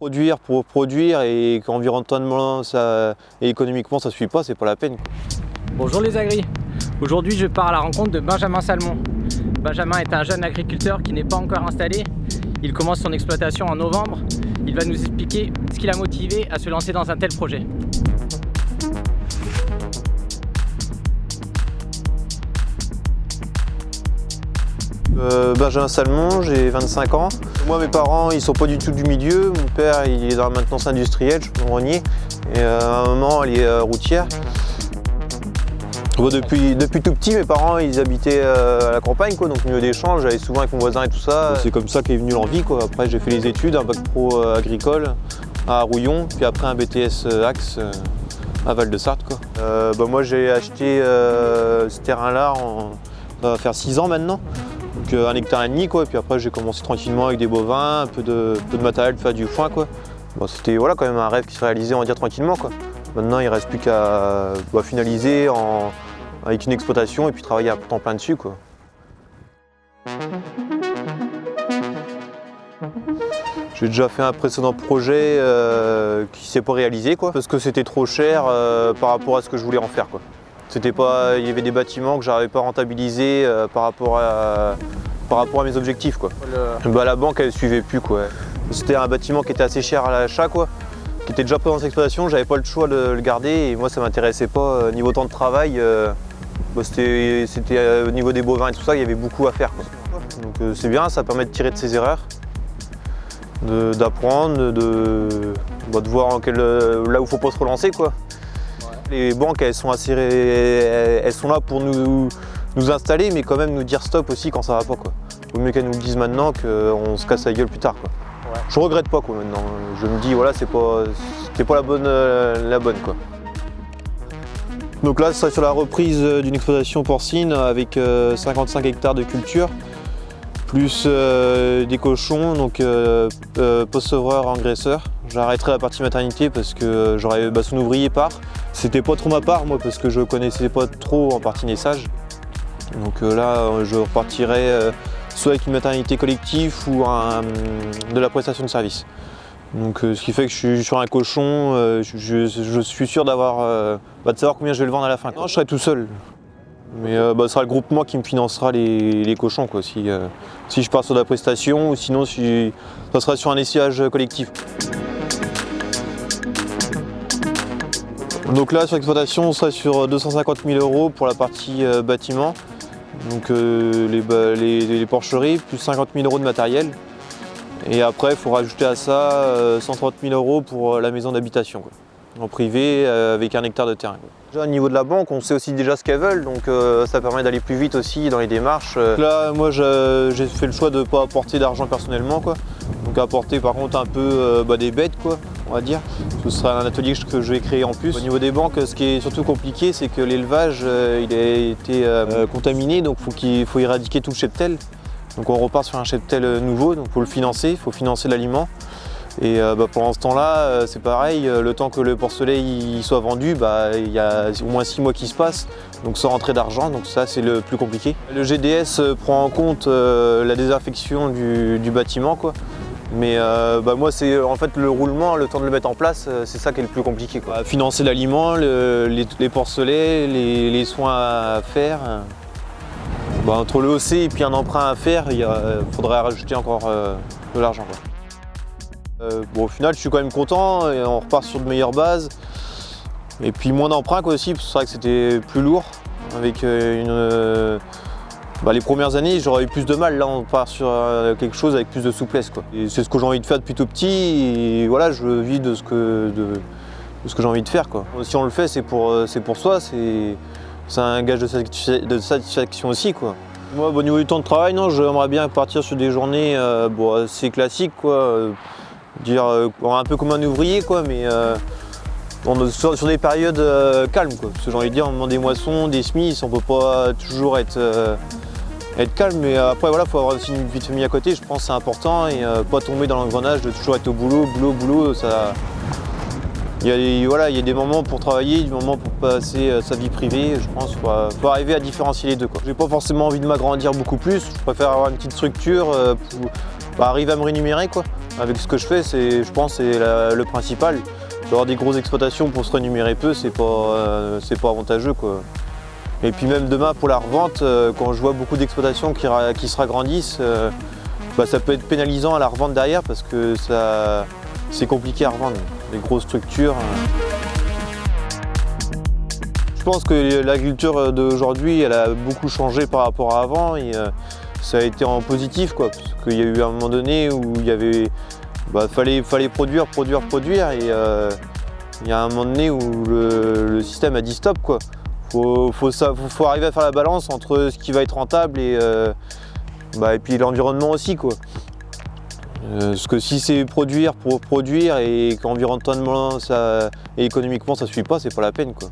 Produire pour produire et qu'environnementalement et économiquement ça ne suit pas, c'est pas la peine. Bonjour les agris. Aujourd'hui je pars à la rencontre de Benjamin Salmon. Benjamin est un jeune agriculteur qui n'est pas encore installé. Il commence son exploitation en novembre. Il va nous expliquer ce qui l'a motivé à se lancer dans un tel projet. Benjamin Salmon, j'ai 25 ans. Moi mes parents ils sont pas du tout du milieu. Mon père il est dans la maintenance industrielle, je suis rognier. Et à un moment elle est routière. Bon, depuis tout petit mes parents ils habitaient à la campagne quoi, donc milieu des champs, j'allais souvent avec mon voisin et tout ça. C'est comme ça qu'est venue l'envie quoi. Après j'ai fait les études, un bac pro agricole à Rouillon, puis après un BTS Axe à Val-de-Sarthe quoi. Moi j'ai acheté ce terrain là, ça va faire 6 ans maintenant. Donc 1,5 hectare quoi, et puis après j'ai commencé tranquillement avec des bovins, un peu de matériel pour faire du foin quoi. Bon, c'était voilà, quand même un rêve qui se réalisait on va dire tranquillement quoi. Maintenant il ne reste plus qu'à finaliser avec une exploitation et puis travailler à temps plein dessus quoi. J'ai déjà fait un précédent projet qui ne s'est pas réalisé quoi, parce que c'était trop cher par rapport à ce que je voulais en faire quoi. C'était pas, il y avait des bâtiments que j'arrivais pas à rentabiliser par rapport à mes objectifs quoi. La banque elle suivait plus quoi. C'était un bâtiment qui était assez cher à l'achat quoi, qui était déjà présent en exploitation, j'avais pas le choix de le garder et moi ça m'intéressait pas. Niveau temps de travail, c'était au niveau des bovins et tout ça, il y avait beaucoup à faire quoi. Donc c'est bien, ça permet de tirer de ses erreurs, d'apprendre, de voir là où il faut pas se relancer quoi. Les banques elles sont là pour nous installer mais quand même nous dire stop aussi quand ça va pas quoi. Vaut mieux qu'elles nous le disent maintenant qu'on se casse la gueule plus tard quoi. Ouais. Je regrette pas quoi maintenant. Je me dis voilà c'était pas la bonne quoi. Donc là ce serait sur la reprise d'une exploitation porcine avec 55 hectares de culture, plus des cochons, donc post-sevreur, engraisseur. J'arrêterai la partie maternité parce que j'aurais son ouvrier part. C'était pas trop ma part moi parce que je connaissais pas trop en partie naissage. Donc là je repartirai soit avec une maternité collective ou de la prestation de service. Donc ce qui fait que je suis sur un cochon, je suis sûr de savoir combien je vais le vendre à la fin. Non, je serai tout seul. Mais ce sera le groupement qui me financera les cochons quoi, si je pars sur de la prestation ou sinon ça sera sur un essayage collectif. Donc là sur l'exploitation on serait sur 250 000 € pour la partie bâtiment. Donc les porcheries, plus 50 000 € de matériel. Et après il faut rajouter à ça 130 000 € pour la maison d'habitation en privé avec 1 hectare de terrain. Déjà, au niveau de la banque, on sait aussi déjà ce qu'elles veulent, donc ça permet d'aller plus vite aussi dans les démarches. Là, moi, j'ai fait le choix de ne pas apporter d'argent personnellement, quoi. Donc apporter par contre un peu des bêtes, quoi, on va dire. Ce sera un atelier que je vais créer en plus. Au niveau des banques, ce qui est surtout compliqué, c'est que l'élevage il a été contaminé, donc il faut éradiquer tout le cheptel. Donc on repart sur un cheptel nouveau, donc il faut le financer, il faut financer l'aliment. Et pendant ce temps-là, c'est pareil, le temps que le porcelet soit vendu, il y a au moins 6 mois qui se passent, donc sans rentrée d'argent, donc ça c'est le plus compliqué. Le GDS prend en compte la désinfection du bâtiment, quoi. Mais moi c'est en fait le roulement, le temps de le mettre en place, c'est ça qui est le plus compliqué, quoi. Financer l'aliment, les porcelets, les soins à faire. Entre le OC et puis un emprunt à faire, il faudrait rajouter encore de l'argent, quoi. Au final, je suis quand même content et on repart sur de meilleures bases. Et puis moins d'emprunts aussi, parce que c'est vrai que c'était plus lourd. Avec les premières années, j'aurais eu plus de mal. Là, on part sur quelque chose avec plus de souplesse, quoi. Et c'est ce que j'ai envie de faire depuis tout petit. Et voilà, je vis de ce que j'ai envie de faire, quoi. Si on le fait, c'est pour soi. C'est un gage de satisfaction aussi, quoi. Moi, au niveau du temps de travail, non, j'aimerais bien partir sur des journées assez classiques, quoi. Un peu comme un ouvrier quoi, mais sur des périodes calmes quoi. Parce que j'ai envie de dire, au moment des moissons, des semis, on peut pas toujours être calme, mais après voilà, faut avoir aussi une vie de famille à côté, je pense que c'est important et pas tomber dans l'engrenage de toujours être au boulot, ça. Il y a des moments pour travailler, des moments pour passer sa vie privée, je pense qu'il faut arriver à différencier les deux, quoi. J'ai pas forcément envie de m'agrandir beaucoup plus, je préfère avoir une petite structure pour arriver à me rémunérer, quoi. avec ce que je fais, je pense c'est le principal. Avoir des grosses exploitations pour se rémunérer peu, c'est pas avantageux, quoi. Et puis même demain pour la revente, quand je vois beaucoup d'exploitations qui se ragrandissent, ça peut être pénalisant à la revente derrière parce que c'est compliqué à revendre, les grosses structures. Je pense que l'agriculture d'aujourd'hui, elle a beaucoup changé par rapport à avant et ça a été en positif, quoi, parce qu'il y a eu un moment donné où il y avait, fallait produire et il y a un moment donné où le système a dit stop, quoi. Faut arriver à faire la balance entre ce qui va être rentable et puis l'environnement aussi, quoi. Parce que si c'est produire pour produire et qu'environnementalement et économiquement ça ne suit pas, c'est pas la peine, quoi.